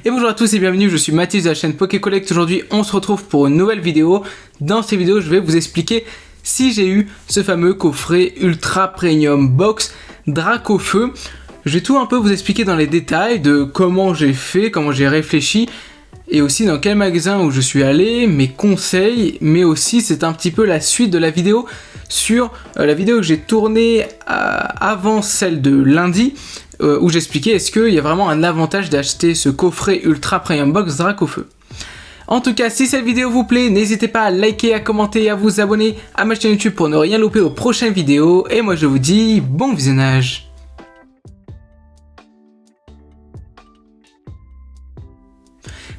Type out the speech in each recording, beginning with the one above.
Et bonjour à tous et bienvenue, je suis Mathis de la chaîne Pokécollect. Aujourd'hui on se retrouve pour une nouvelle vidéo. Dans cette vidéo je vais vous expliquer si j'ai eu ce fameux coffret Ultra Premium Box Dracofeu. Je vais tout un peu vous expliquer dans les détails de comment j'ai fait, comment j'ai réfléchi et aussi dans quel magasin où je suis allé, mes conseils, mais aussi c'est un petit peu la suite de la vidéo sur la vidéo que j'ai tournée avant celle de lundi où j'expliquais est-ce qu'il y a vraiment un avantage d'acheter ce coffret Ultra Premium Box Dracofeu. En tout cas, si cette vidéo vous plaît, n'hésitez pas à liker, à commenter et à vous abonner à ma chaîne YouTube pour ne rien louper aux prochaines vidéos. Et moi je vous dis bon visionnage.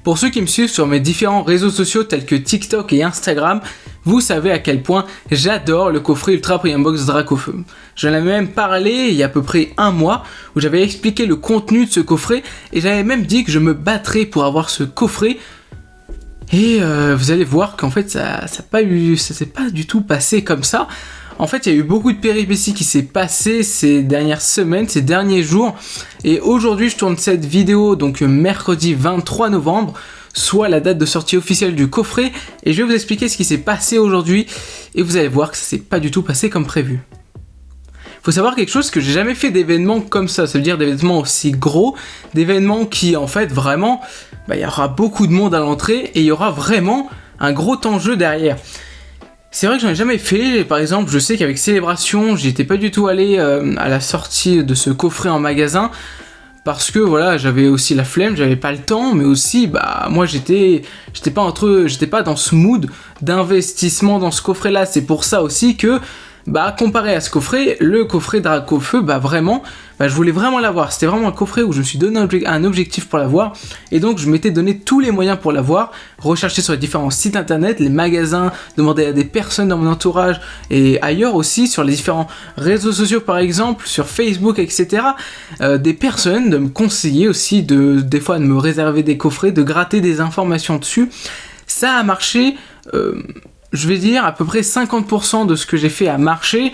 Pour ceux qui me suivent sur mes différents réseaux sociaux tels que TikTok et Instagram, vous savez à quel point j'adore le coffret Ultra Premium Box Dracofeu. J'en avais même parlé il y a à peu près un mois où j'avais expliqué le contenu de ce coffret et j'avais même dit que je me battrais pour avoir ce coffret. Et vous allez voir qu'en fait ça s'est pas du tout passé comme ça. En fait, il y a eu beaucoup de péripéties qui s'est passé ces dernières semaines, ces derniers jours. Et aujourd'hui, je tourne cette vidéo, donc mercredi 23 novembre, soit la date de sortie officielle du coffret. Et je vais vous expliquer ce qui s'est passé aujourd'hui. Et vous allez voir que ça s'est pas du tout passé comme prévu. Faut savoir quelque chose, que j'ai jamais fait d'événements comme ça. Ça veut dire d'événements aussi gros, d'événements qui, en fait, vraiment, il y aura beaucoup de monde à l'entrée et il y aura vraiment un gros enjeu derrière. C'est vrai que j'en ai jamais fait, par exemple je sais qu'avec Célébration j'étais pas du tout allé à la sortie de ce coffret en magasin parce que voilà j'avais aussi la flemme, j'avais pas le temps, mais aussi moi j'étais pas dans ce mood d'investissement dans ce coffret là. C'est pour ça aussi que comparé à ce coffret, le coffret Dracofeu, vraiment, je voulais vraiment l'avoir. C'était vraiment un coffret où je me suis donné un objectif pour l'avoir. Et donc, je m'étais donné tous les moyens pour l'avoir. Rechercher sur les différents sites internet, les magasins, demander à des personnes dans mon entourage et ailleurs aussi, sur les différents réseaux sociaux par exemple, sur Facebook, etc. Des personnes de me conseiller aussi, des fois de me réserver des coffrets, de gratter des informations dessus. Ça a marché... je vais dire à peu près 50% de ce que j'ai fait a marché,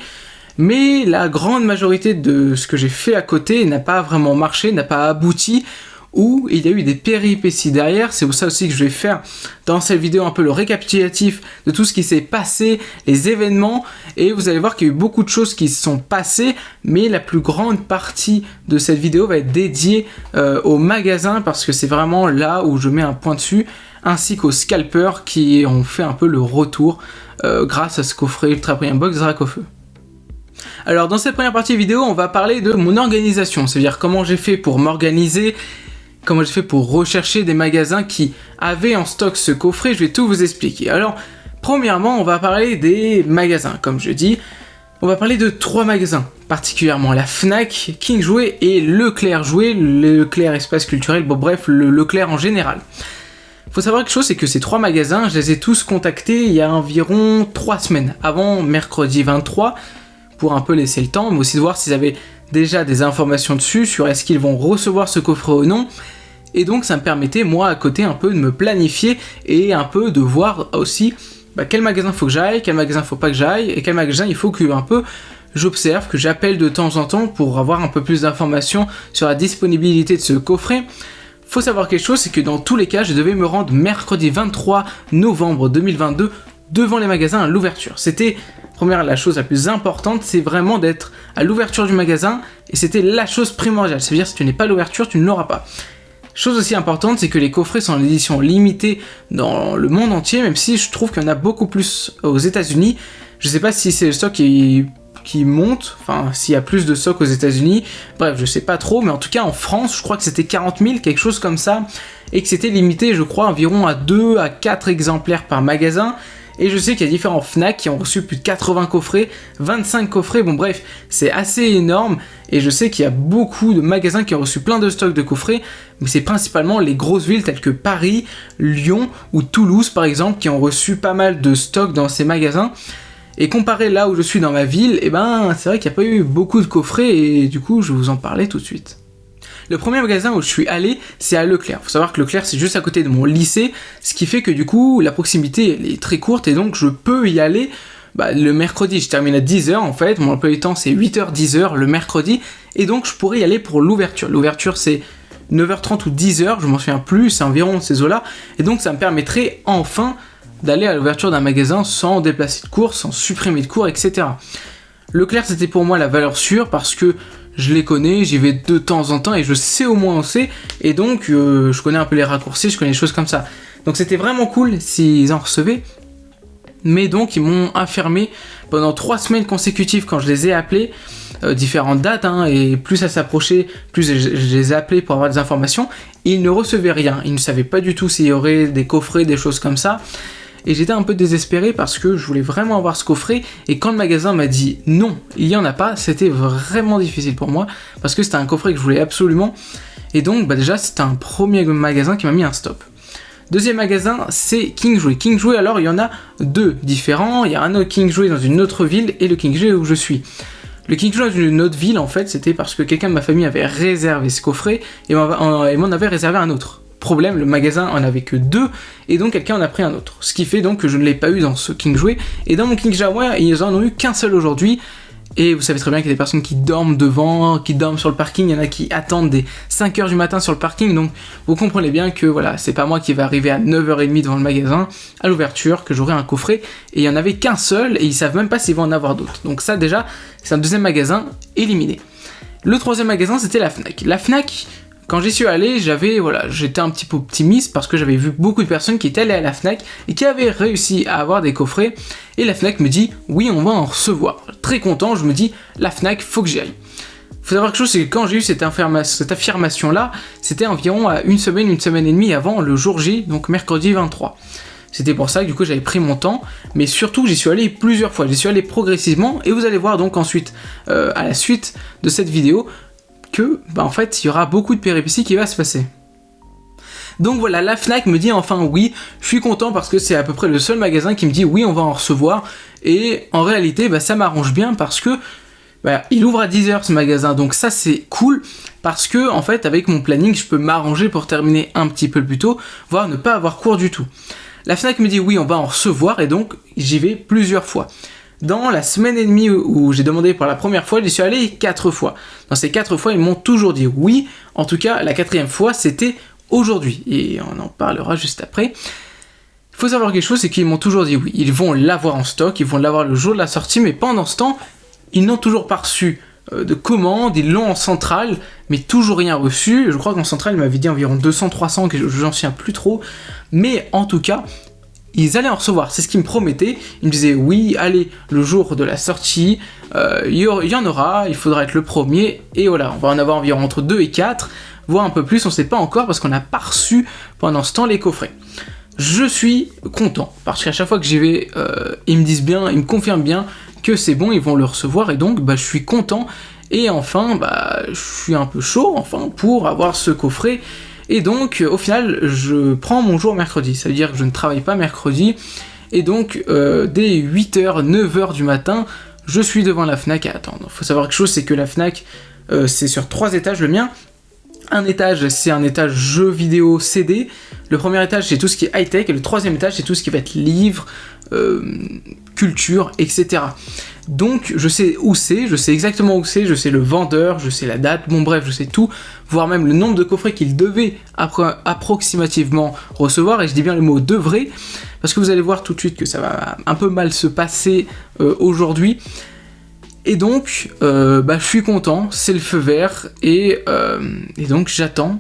mais la grande majorité de ce que j'ai fait à côté n'a pas vraiment marché, n'a pas abouti, ou il y a eu des péripéties derrière. C'est pour ça aussi que je vais faire dans cette vidéo un peu le récapitulatif de tout ce qui s'est passé, les événements, et vous allez voir qu'il y a eu beaucoup de choses qui se sont passées, mais la plus grande partie de cette vidéo va être dédiée au magasin, parce que c'est vraiment là où je mets un point dessus, ainsi qu'aux scalpers qui ont fait un peu le retour grâce à ce coffret Ultra Premium Box Dracofeu. Alors dans cette première partie vidéo, on va parler de mon organisation, c'est-à-dire comment j'ai fait pour m'organiser, comment j'ai fait pour rechercher des magasins qui avaient en stock ce coffret. Je vais tout vous expliquer. Alors premièrement, on va parler des magasins, comme je dis. On va parler de 3 magasins, particulièrement la Fnac, King Jouets et Leclerc Jouets, Leclerc Espace Culturel, bref, le Leclerc en général. Faut savoir quelque chose, c'est que ces 3 magasins, je les ai tous contactés il y a environ 3 semaines, avant mercredi 23, pour un peu laisser le temps, mais aussi de voir s'ils avaient déjà des informations dessus, sur est-ce qu'ils vont recevoir ce coffret ou non. Et donc ça me permettait, moi, à côté, un peu de me planifier et un peu de voir aussi quel magasin faut que j'aille, quel magasin faut pas que j'aille, et quel magasin il faut que un peu j'observe, que j'appelle de temps en temps pour avoir un peu plus d'informations sur la disponibilité de ce coffret. Faut savoir quelque chose, c'est que dans tous les cas, je devais me rendre mercredi 23 novembre 2022 devant les magasins à l'ouverture. C'était, la chose la plus importante, c'est vraiment d'être à l'ouverture du magasin, et c'était la chose primordiale. C'est-à-dire, si tu n'es pas à l'ouverture, tu ne l'auras pas. Chose aussi importante, c'est que les coffrets sont en édition limitée dans le monde entier, même si je trouve qu'il y en a beaucoup plus aux États-Unis. Je sais pas si c'est le stock qui monte, s'il y a plus de stock aux États-Unis, bref, je sais pas trop, mais en tout cas en France, je crois que c'était 40 000, quelque chose comme ça, et que c'était limité, je crois, environ à 2 à 4 exemplaires par magasin. Et je sais qu'il y a différents Fnac qui ont reçu plus de 80 coffrets, 25 coffrets, bref, c'est assez énorme, et je sais qu'il y a beaucoup de magasins qui ont reçu plein de stocks de coffrets, mais c'est principalement les grosses villes telles que Paris, Lyon ou Toulouse par exemple, qui ont reçu pas mal de stocks dans ces magasins. Et comparé là où je suis dans ma ville, c'est vrai qu'il n'y a pas eu beaucoup de coffrets, et du coup je vais vous en parler tout de suite. Le premier magasin où je suis allé, c'est à Leclerc. Faut savoir que Leclerc, c'est juste à côté de mon lycée, ce qui fait que du coup, la proximité elle est très courte, et donc je peux y aller le mercredi. Je termine à 10h en fait, mon emploi du temps c'est 8h, 10h le mercredi, et donc je pourrais y aller pour l'ouverture. L'ouverture c'est 9h30 ou 10h, je m'en souviens plus, c'est environ ces eaux-là, et donc ça me permettrait enfin d'aller à l'ouverture d'un magasin sans déplacer de cours, sans supprimer de cours, etc. Leclerc, c'était pour moi la valeur sûre parce que je les connais, j'y vais de temps en temps et je sais au moins où c'est, et donc je connais un peu les raccourcis, je connais les choses comme ça. Donc c'était vraiment cool s'ils en recevaient, mais donc ils m'ont affirmé pendant 3 semaines consécutives quand je les ai appelés, différentes dates, et plus ça s'approchait, plus je les ai appelés pour avoir des informations, et ils ne recevaient rien, ils ne savaient pas du tout s'il y aurait des coffrets, des choses comme ça. Et j'étais un peu désespéré parce que je voulais vraiment avoir ce coffret, et quand le magasin m'a dit non, il n'y en a pas, c'était vraiment difficile pour moi parce que c'était un coffret que je voulais absolument, et donc déjà c'était un premier magasin qui m'a mis un stop. Deuxième magasin, c'est King Jouet. King Jouet, alors il y en a 2 différents, il y a un autre King Jouet dans une autre ville et le King Jouet où je suis. Le King Jouet dans une autre ville, en fait, c'était parce que quelqu'un de ma famille avait réservé ce coffret et m'en avait réservé un autre. Problème, le magasin en avait que 2, et donc quelqu'un en a pris un autre. Ce qui fait donc que je ne l'ai pas eu dans ce King Jouet, et dans mon King Jouet, ils en ont eu qu'un seul aujourd'hui, et vous savez très bien qu'il y a des personnes qui dorment devant, qui dorment sur le parking, il y en a qui attendent des 5h du matin sur le parking, donc vous comprenez bien que voilà, c'est pas moi qui va arriver à 9h30 devant le magasin, à l'ouverture, que j'aurai un coffret, et il y en avait qu'un seul, et ils savent même pas s'ils vont en avoir d'autres. Donc ça déjà, c'est un deuxième magasin éliminé. Le troisième magasin, c'était la Fnac. La Fnac, quand j'y suis allé, j'étais un petit peu optimiste parce que j'avais vu beaucoup de personnes qui étaient allées à la Fnac et qui avaient réussi à avoir des coffrets, et la Fnac me dit oui, on va en recevoir. Très content, je me dis la Fnac, faut que j'y aille. Faut savoir quelque chose, c'est que quand j'ai eu cette affirmation là, c'était environ à une semaine et demie avant le jour J, donc mercredi 23. C'était pour ça que du coup j'avais pris mon temps, mais surtout j'y suis allé plusieurs fois, j'y suis allé progressivement, et vous allez voir donc ensuite, à la suite de cette vidéo, que en fait il y aura beaucoup de péripéties qui va se passer. Donc voilà, la Fnac me dit enfin oui, je suis content parce que c'est à peu près le seul magasin qui me dit oui, on va en recevoir, et en réalité ça m'arrange bien parce que il ouvre à 10h ce magasin, donc ça c'est cool parce que en fait avec mon planning je peux m'arranger pour terminer un petit peu plus tôt, voire ne pas avoir cours du tout. La Fnac me dit oui, on va en recevoir, et donc j'y vais plusieurs fois. Dans la semaine et demie où j'ai demandé pour la première fois, j'y suis allé 4 fois. Dans ces 4 fois, ils m'ont toujours dit oui. En tout cas, la 4e fois, c'était aujourd'hui. Et on en parlera juste après. Il faut savoir quelque chose, c'est qu'ils m'ont toujours dit oui. Ils vont l'avoir en stock, ils vont l'avoir le jour de la sortie, mais pendant ce temps, ils n'ont toujours pas reçu de commande. Ils l'ont en centrale, mais toujours rien reçu. Je crois qu'en centrale, ils m'avaient dit environ 200-300, que je n'en souviens plus trop. Mais en tout cas, ils allaient en recevoir, c'est ce qu'ils me promettaient. Ils me disaient oui, allez, le jour de la sortie, il y en aura, il faudra être le premier, et voilà, on va en avoir environ entre 2 et 4, voire un peu plus, on ne sait pas encore parce qu'on n'a pas reçu pendant ce temps les coffrets. Je suis content, parce qu'à chaque fois que j'y vais, ils me disent bien, ils me confirment bien que c'est bon, ils vont le recevoir, et donc je suis content, et enfin, je suis un peu chaud, enfin, pour avoir ce coffret. Et donc, au final, je prends mon jour mercredi. Ça veut dire que je ne travaille pas mercredi. Et donc, dès 8h, 9h du matin, je suis devant la Fnac à attendre. Il faut savoir quelque chose, c'est que la Fnac, c'est sur 3 étages le mien. Un étage, c'est un étage jeux vidéo CD. Le premier étage, c'est tout ce qui est high-tech. Et le 3e étage, c'est tout ce qui va être livres, culture, etc. Donc je sais où c'est, je sais exactement où c'est, je sais le vendeur, je sais la date, bon bref, je sais tout, voire même le nombre de coffrets qu'il devait approximativement recevoir, et je dis bien le mot devrait, parce que vous allez voir tout de suite que ça va un peu mal se passer aujourd'hui. Et donc, je suis content, c'est le feu vert, et donc j'attends,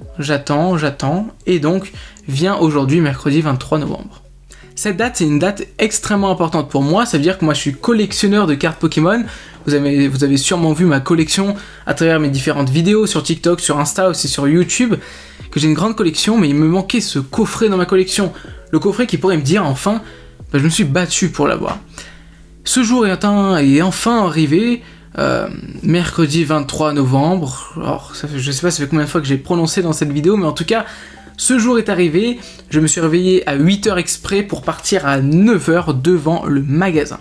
et donc vient aujourd'hui, mercredi 23 novembre. Cette date, c'est une date extrêmement importante pour moi, ça veut dire que moi je suis collectionneur de cartes Pokémon. Vous avez sûrement vu ma collection à travers mes différentes vidéos sur TikTok, sur Insta, aussi sur YouTube, que j'ai une grande collection, mais il me manquait ce coffret dans ma collection. Le coffret qui pourrait me dire enfin, je me suis battu pour l'avoir. Ce jour est enfin arrivé, mercredi 23 novembre, alors je sais pas ça fait combien de fois que j'ai prononcé dans cette vidéo, mais en tout cas, ce jour est arrivé, je me suis réveillé à 8h exprès pour partir à 9h devant le magasin.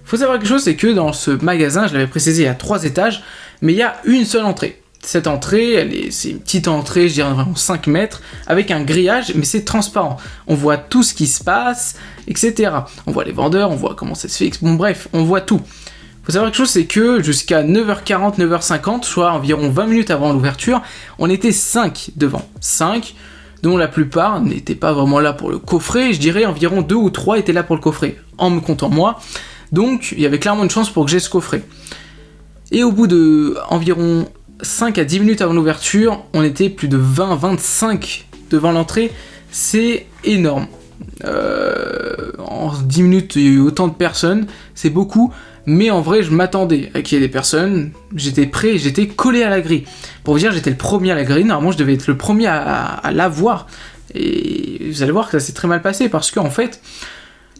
Faut savoir quelque chose, c'est que dans ce magasin, je l'avais précisé, il y a 3 étages, mais il y a une seule entrée. Cette entrée, c'est une petite entrée, je dirais vraiment 5 mètres, avec un grillage, mais c'est transparent. On voit tout ce qui se passe, etc. On voit les vendeurs, on voit comment ça se fait, bon bref, on voit tout. Faut savoir quelque chose, c'est que jusqu'à 9h40, 9h50, soit environ 20 minutes avant l'ouverture, on était 5 devant. 5, dont la plupart n'étaient pas vraiment là pour le coffret. Je dirais environ 2 ou 3 étaient là pour le coffret, en me comptant moi. Donc il y avait clairement une chance pour que j'ai ce coffret. Et au bout de environ 5 à 10 minutes avant l'ouverture, on était plus de 20-25 devant l'entrée. C'est énorme. En 10 minutes, il y a eu autant de personnes, c'est beaucoup, mais en vrai, je m'attendais à qu'il y ait des personnes, j'étais prêt, j'étais collé à la grille. Pour vous dire, j'étais le premier à la grille, normalement, je devais être le premier à la voir, et vous allez voir que ça s'est très mal passé, parce qu'en fait,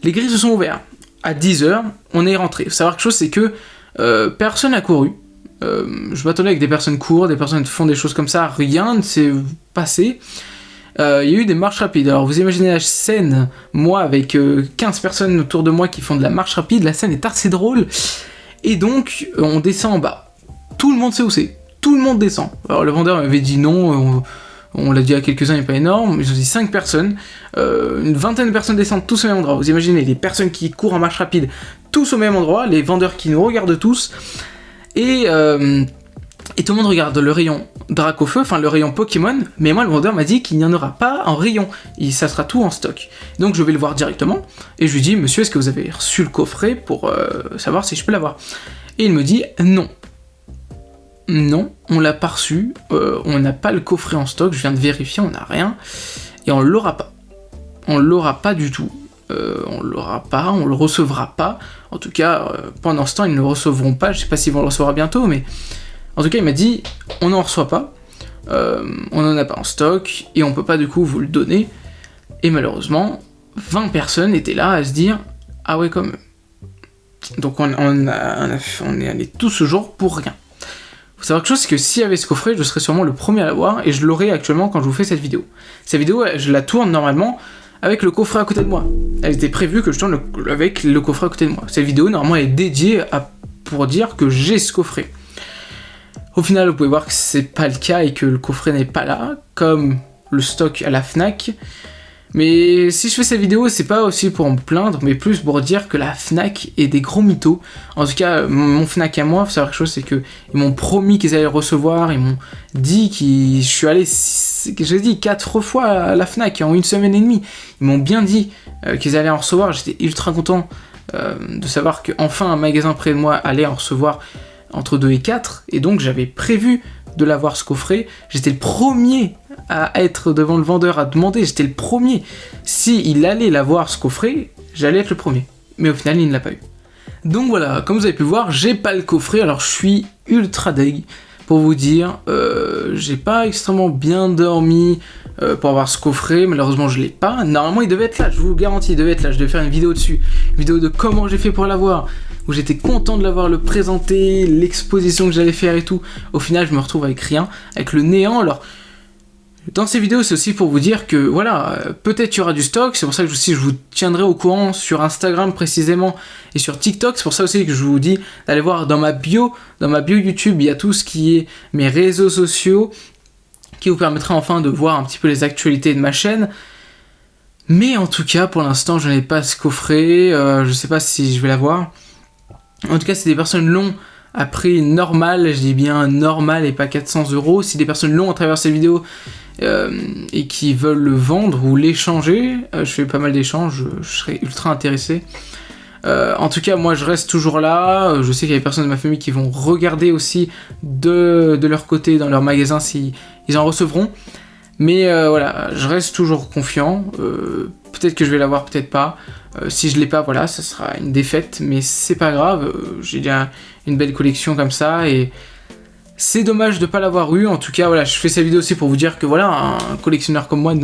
les grilles se sont ouvertes. À 10h, on est rentré. Faut savoir quelque chose, c'est que personne n'a couru. Je m'attendais que des personnes courent, des personnes font des choses comme ça, rien ne s'est passé. Il y a eu des marches rapides. Alors vous imaginez la scène, moi avec 15 personnes autour de moi qui font de la marche rapide, la scène est assez drôle. Et donc on descend en bas. Tout le monde sait où c'est. Tout le monde descend. Alors le vendeur m'avait dit non, on l'a dit à quelques-uns, il n'est pas énorme. Ils ont dit 5 personnes. Une vingtaine de personnes descendent tous au même endroit. Vous imaginez les personnes qui courent en marche rapide, tous au même endroit, les vendeurs qui nous regardent tous. Et tout le monde regarde le rayon Dracofeu, enfin le rayon Pokémon, mais moi le vendeur m'a dit qu'il n'y en aura pas en rayon, ça sera tout en stock. Donc je vais le voir directement, et je lui dis, monsieur, est-ce que vous avez reçu le coffret pour savoir si je peux l'avoir? Et il me dit, non. Non, on l'a pas reçu, on n'a pas le coffret en stock, je viens de vérifier, on n'a rien, et on l'aura pas. On l'aura pas du tout. On l'aura pas, on le recevra pas. En tout cas, pendant ce temps, ils ne le recevront pas, je sais pas s'ils vont le recevoir bientôt, mais... En tout cas, il m'a dit, on n'en reçoit pas, on n'en a pas en stock, et on peut pas du coup vous le donner. Et malheureusement, 20 personnes étaient là à se dire, ah ouais, quand même. Donc on est allé tout ce jour pour rien. Faut savoir quelque chose, c'est que s'il y avait ce coffret, je serais sûrement le premier à l'avoir, et je l'aurai actuellement quand je vous fais cette vidéo. Cette vidéo, je la tourne normalement avec le coffret à côté de moi. Elle était prévue que je tourne avec le coffret à côté de moi. Cette vidéo, normalement, elle est dédiée pour dire que j'ai ce coffret. Au final, vous pouvez voir que c'est pas le cas et que le coffret n'est pas là, comme le stock à la Fnac. Mais si je fais cette vidéo, c'est pas aussi pour me plaindre, mais plus pour dire que la Fnac est des gros mythos. En tout cas, mon Fnac à moi, faut savoir quelque chose, c'est que ils m'ont promis qu'ils allaient le recevoir, ils m'ont dit je suis allé, j'ai dit 4 fois à la Fnac en 1 semaine et demie. Ils m'ont bien dit qu'ils allaient en recevoir, j'étais ultra content de savoir qu'enfin un magasin près de moi allait en recevoir entre 2 et 4, et donc j'avais prévu de l'avoir ce coffret. J'étais le premier à être devant le vendeur à demander, j'étais le premier. Si il allait l'avoir ce coffret, j'allais être le premier. Mais au final, il ne l'a pas eu. Donc voilà, comme vous avez pu voir, j'ai pas le coffret, alors je suis ultra deg. Pour vous dire, j'ai pas extrêmement bien dormi pour avoir ce coffret, malheureusement je l'ai pas. Normalement il devait être là, je vous le garantis, il devait être là, je devais faire une vidéo dessus. Une vidéo de comment j'ai fait pour l'avoir, où j'étais content de l'avoir le présenté, l'exposition que j'allais faire et tout. Au final je me retrouve avec rien, avec le néant. Alors dans ces vidéos c'est aussi pour vous dire que voilà, peut-être il y aura du stock, c'est pour ça que je vous tiendrai au courant sur Instagram précisément et sur TikTok. C'est pour ça aussi que je vous dis d'aller voir dans ma bio YouTube, il y a tout ce qui est mes réseaux sociaux qui vous permettra enfin de voir un petit peu les actualités de ma chaîne. Mais en tout cas pour l'instant je n'ai pas ce coffret, je sais pas si je vais l'avoir. En tout cas c'est des personnes l'ont à prix normal, je dis bien normal et pas 400 €. Si des personnes l'ont à travers ces vidéos et qui veulent le vendre ou l'échanger, je fais pas mal d'échanges, je serais ultra intéressé. En tout cas moi je reste toujours là, je sais qu'il y a des personnes de ma famille qui vont regarder aussi de leur côté dans leur magasin si ils en recevront. Mais voilà, je reste toujours confiant, peut-être que je vais l'avoir, peut-être pas. Si je l'ai pas, voilà, ça sera une défaite, mais c'est pas grave, j'ai déjà une belle collection comme ça, et c'est dommage de pas l'avoir eu. En tout cas, voilà, je fais cette vidéo aussi pour vous dire que voilà, un collectionneur comme moi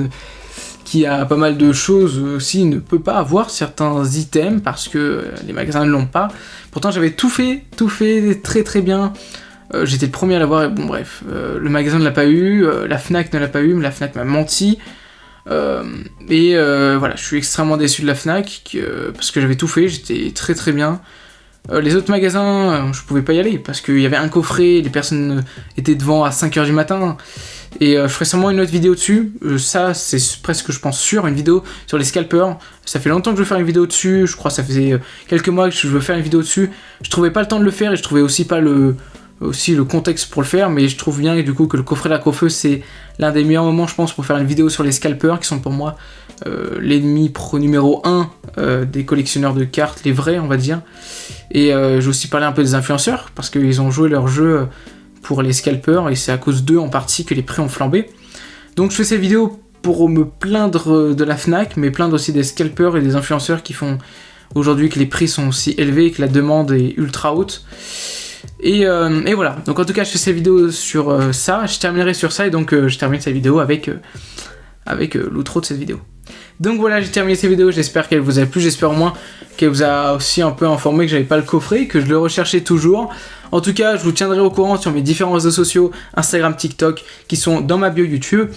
qui a pas mal de choses aussi ne peut pas avoir certains items parce que les magasins ne l'ont pas. Pourtant, j'avais tout fait très très bien. J'étais le premier à l'avoir, et bon bref, le magasin ne l'a pas eu, la Fnac ne l'a pas eu, mais la Fnac m'a menti. Voilà, je suis extrêmement déçu de la Fnac parce que j'avais tout fait, j'étais très très bien. Les autres magasins, je pouvais pas y aller parce qu'il y avait un coffret, les personnes étaient devant à 5h du matin. Et je ferai sûrement une autre vidéo dessus. Ça, c'est presque, je pense, sûr, une vidéo sur les scalpers. Ça fait longtemps que je veux faire une vidéo dessus. Je crois que ça faisait quelques mois que je veux faire une vidéo dessus. Je trouvais pas le temps de le faire et je trouvais aussi pas le contexte pour le faire. Mais je trouve bien, et du coup, que le coffret Dracofeu, c'est l'un des meilleurs moments, je pense, pour faire une vidéo sur les scalpers, qui sont pour moi l'ennemi pro numéro 1 des collectionneurs de cartes, les vrais, on va dire. Et je vais aussi parler un peu des influenceurs, parce qu'ils ont joué leur jeu pour les scalpers, et c'est à cause d'eux en partie que les prix ont flambé. Donc je fais cette vidéo pour me plaindre de la Fnac, mais plaindre aussi des scalpers et des influenceurs qui font aujourd'hui que les prix sont aussi élevés et que la demande est ultra haute. Et voilà, donc en tout cas je fais cette vidéo sur ça, je terminerai sur ça, et donc je termine cette vidéo avec l'outro de cette vidéo. Donc voilà, j'ai terminé cette vidéo, j'espère qu'elle vous a plu, j'espère au moins qu'elle vous a aussi un peu informé que j'avais pas le coffret, que je le recherchais toujours. En tout cas, je vous tiendrai au courant sur mes différents réseaux sociaux, Instagram, TikTok, qui sont dans ma bio YouTube.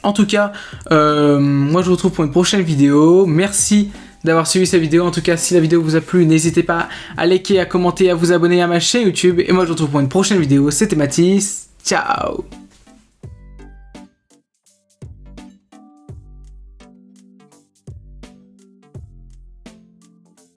En tout cas, moi je vous retrouve pour une prochaine vidéo. Merci d'avoir suivi cette vidéo. En tout cas, si la vidéo vous a plu, n'hésitez pas à liker, à commenter, à vous abonner à ma chaîne YouTube. Et moi je vous retrouve pour une prochaine vidéo. C'était Mathis, ciao!